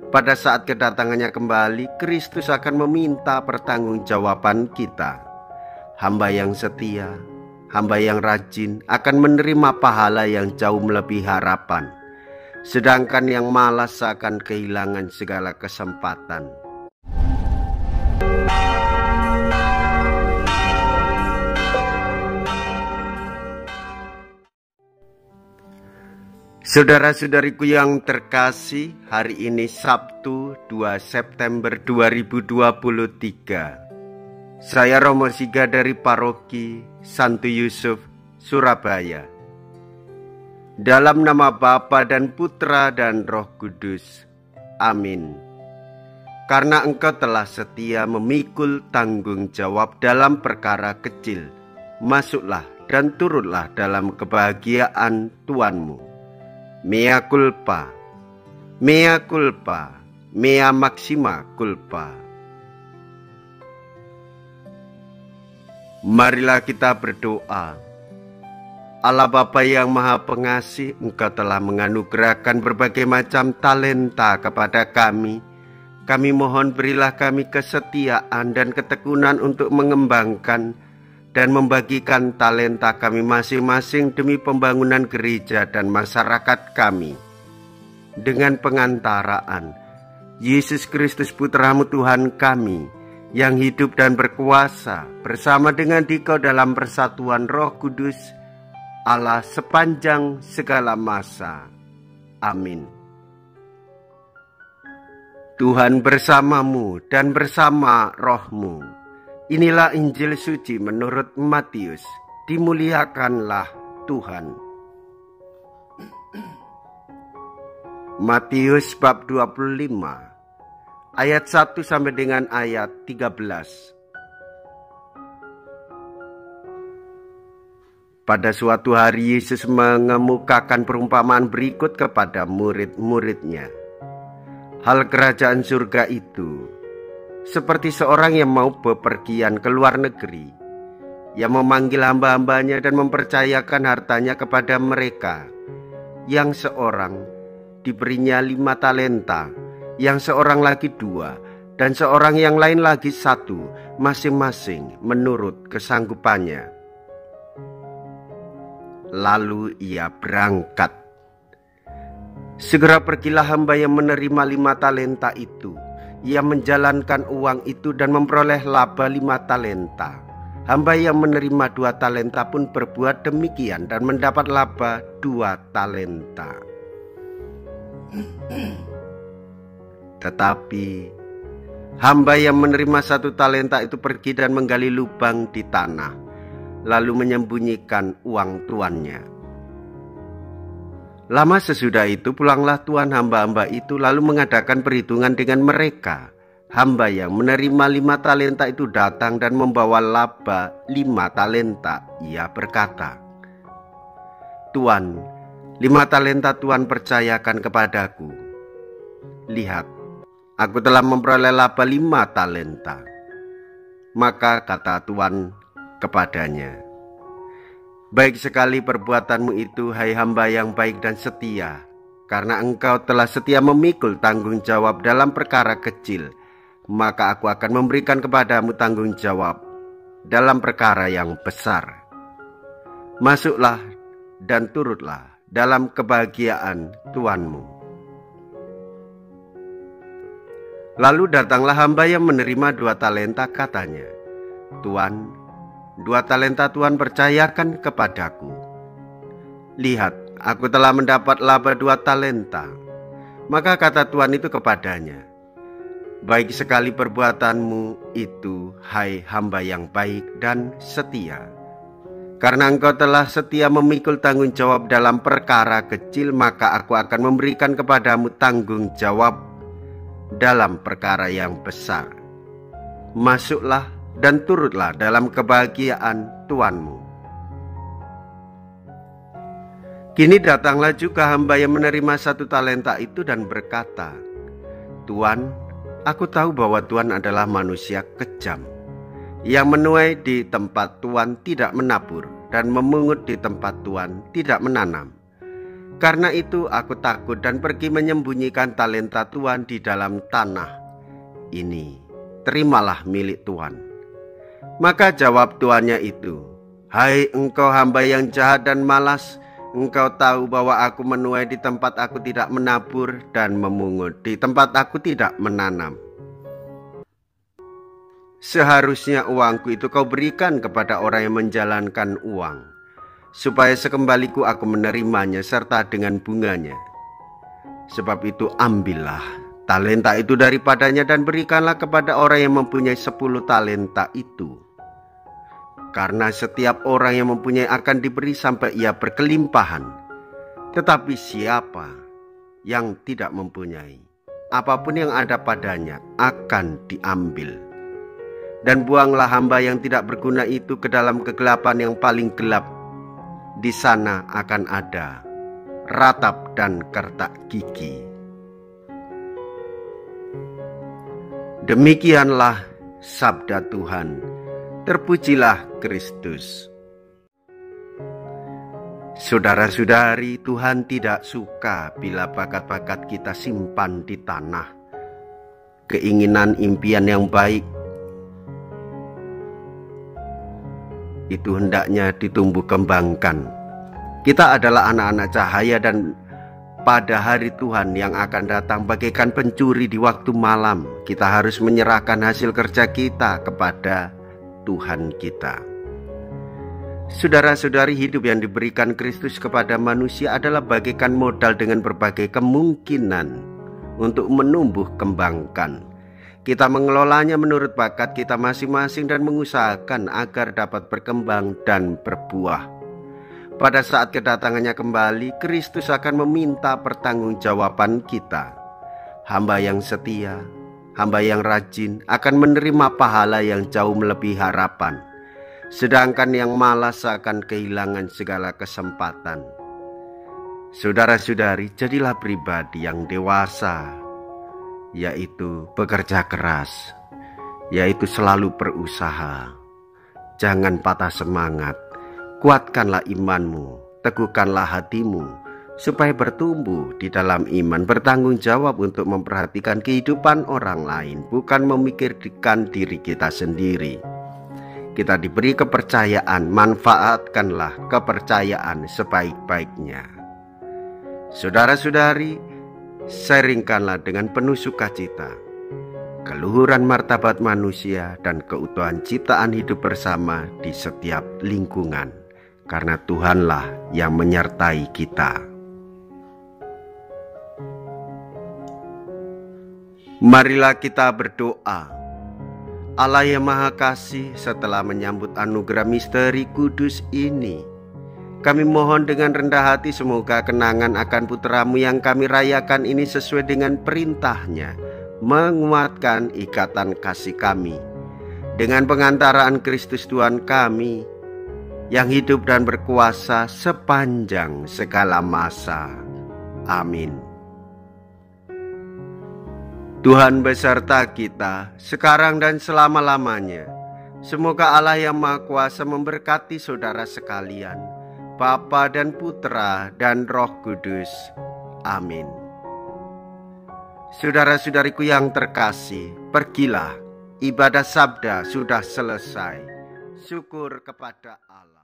Pada saat kedatangannya kembali, Kristus akan meminta pertanggungjawaban kita. Hamba yang setia, hamba yang rajin akan menerima pahala yang jauh melebihi harapan, sedangkan yang malas akan kehilangan segala kesempatan. Saudara-saudariku yang terkasih, hari ini Sabtu 2 September 2023. Saya Romo Siga dari Paroki Santo Yusuf, Surabaya. Dalam nama Bapa dan Putra dan Roh Kudus. Amin. Karena Engkau telah setia memikul tanggung jawab dalam perkara kecil, masuklah dan turutlah dalam kebahagiaan Tuhanmu. Mea culpa, mea culpa, mea maxima culpa. Marilah kita berdoa. Allah Bapa yang Maha Pengasih, Engkau telah menganugerahkan berbagai macam talenta kepada kami. Kami mohon berilah kami kesetiaan dan ketekunan untuk mengembangkan dan membagikan talenta kami masing-masing demi pembangunan gereja dan masyarakat kami. Dengan pengantaraan Yesus Kristus Putra-Mu Tuhan kami, yang hidup dan berkuasa bersama dengan Dikau dalam persatuan Roh Kudus, Allah sepanjang segala masa. Amin. Tuhan bersamamu dan bersama rohmu. Inilah Injil suci menurut Matius. Dimuliakanlah Tuhan. Matius bab 25 ayat 1 sampai dengan ayat 13. Pada suatu hari Yesus mengemukakan perumpamaan berikut kepada murid-muridnya. Hal kerajaan surga itu seperti seorang yang mau bepergian ke luar negeri, yang memanggil hamba-hambanya dan mempercayakan hartanya kepada mereka. Yang seorang diberinya 5 talenta, yang seorang lagi 2, dan seorang yang lain lagi 1, masing-masing menurut kesanggupannya. Lalu ia berangkat. Segera pergilah hamba yang menerima 5 talenta itu. Ia menjalankan uang itu dan memperoleh laba 5 talenta. Hamba yang menerima 2 talenta pun berbuat demikian dan mendapat laba 2 talenta. Tetapi hamba yang menerima 1 talenta itu pergi dan menggali lubang di tanah, lalu menyembunyikan uang tuannya. Lama sesudah itu pulanglah tuan hamba-hamba itu lalu mengadakan perhitungan dengan mereka. Hamba yang menerima 5 talenta itu datang dan membawa laba 5 talenta. Ia berkata, "Tuan, 5 talenta Tuan percayakan kepadaku. Lihat, aku telah memperoleh laba 5 talenta." Maka kata Tuan kepadanya, "Baik sekali perbuatanmu itu, hai hamba yang baik dan setia. Karena engkau telah setia memikul tanggung jawab dalam perkara kecil, maka aku akan memberikan kepadamu tanggung jawab dalam perkara yang besar. Masuklah dan turutlah dalam kebahagiaan Tuanmu." Lalu datanglah hamba yang menerima 2 talenta, katanya, "Tuan, 2 talenta Tuhan percayakan kepadaku. Lihat, aku telah mendapat laba 2 talenta. Maka kata Tuhan itu kepadanya, "Baik sekali perbuatanmu itu, hai hamba yang baik dan setia. Karena engkau telah setia memikul tanggung jawab dalam perkara kecil, maka aku akan memberikan kepadamu tanggung jawab dalam perkara yang besar. Masuklah dan turutlah dalam kebahagiaan Tuanmu." Kini datanglah juga hamba yang menerima 1 talenta itu dan berkata, "Tuan, aku tahu bahwa Tuan adalah manusia kejam, yang menuai di tempat Tuan tidak menabur dan memungut di tempat Tuan tidak menanam. Karena itu aku takut dan pergi menyembunyikan talenta Tuhan di dalam tanah. Ini, terimalah milik Tuhan. Maka jawab tuannya itu, hai engkau hamba yang jahat dan malas, engkau tahu bahwa aku menuai di tempat aku tidak menabur dan memungut di tempat aku tidak menanam. Seharusnya uangku itu kau berikan kepada orang yang menjalankan uang, supaya sekembaliku aku menerimanya serta dengan bunganya. Sebab itu ambillah talenta itu daripadanya dan berikanlah kepada orang yang mempunyai 10 talenta itu. Karena setiap orang yang mempunyai akan diberi sampai ia berkelimpahan. Tetapi siapa yang tidak mempunyai, apapun yang ada padanya akan diambil. Dan buanglah hamba yang tidak berguna itu ke dalam kegelapan yang paling gelap. Di sana akan ada ratap dan kertak gigi. Demikianlah sabda Tuhan. Terpujilah Kristus. Saudara-saudari, Tuhan tidak suka bila bakat-bakat kita simpan di tanah. Keinginan impian yang baik itu hendaknya ditumbuh kembangkan. Kita adalah anak-anak cahaya dan pada hari Tuhan yang akan datang bagaikan pencuri di waktu malam, kita harus menyerahkan hasil kerja kita kepada Tuhan kita. Saudara-saudari, hidup yang diberikan Kristus kepada manusia adalah bagaikan modal dengan berbagai kemungkinan untuk menumbuh kembangkan. Kita mengelolanya menurut bakat kita masing-masing dan mengusahakan agar dapat berkembang dan berbuah. Pada saat kedatangannya kembali, Kristus akan meminta pertanggungjawaban kita. Hamba yang setia, hamba yang rajin akan menerima pahala yang jauh melebihi harapan. Sedangkan yang malas akan kehilangan segala kesempatan. Saudara-saudari, jadilah pribadi yang dewasa, yaitu bekerja keras, yaitu selalu berusaha. Jangan patah semangat, kuatkanlah imanmu, teguhkanlah hatimu, supaya bertumbuh di dalam iman, bertanggung jawab untuk memperhatikan kehidupan orang lain, bukan memikirkan diri kita sendiri. Kita diberi kepercayaan, manfaatkanlah kepercayaan sebaik-baiknya. Saudara-saudari, sharingkanlah dengan penuh sukacita keluhuran martabat manusia dan keutuhan ciptaan hidup bersama di setiap lingkungan, karena Tuhanlah yang menyertai kita. Marilah kita berdoa. Allah yang Maha Kasih, setelah menyambut anugerah misteri kudus ini, kami mohon dengan rendah hati semoga kenangan akan putra-Mu yang kami rayakan ini sesuai dengan perintah-Nya, menguatkan ikatan kasih kami dengan pengantaraan Kristus Tuhan kami yang hidup dan berkuasa sepanjang segala masa. Amin. Tuhan beserta kita sekarang dan selama-lamanya. Semoga Allah yang Maha Kuasa memberkati saudara sekalian, Bapa dan Putra dan Roh Kudus. Amin. Saudara-saudariku yang terkasih, pergilah, ibadah sabda sudah selesai. Syukur kepada Allah.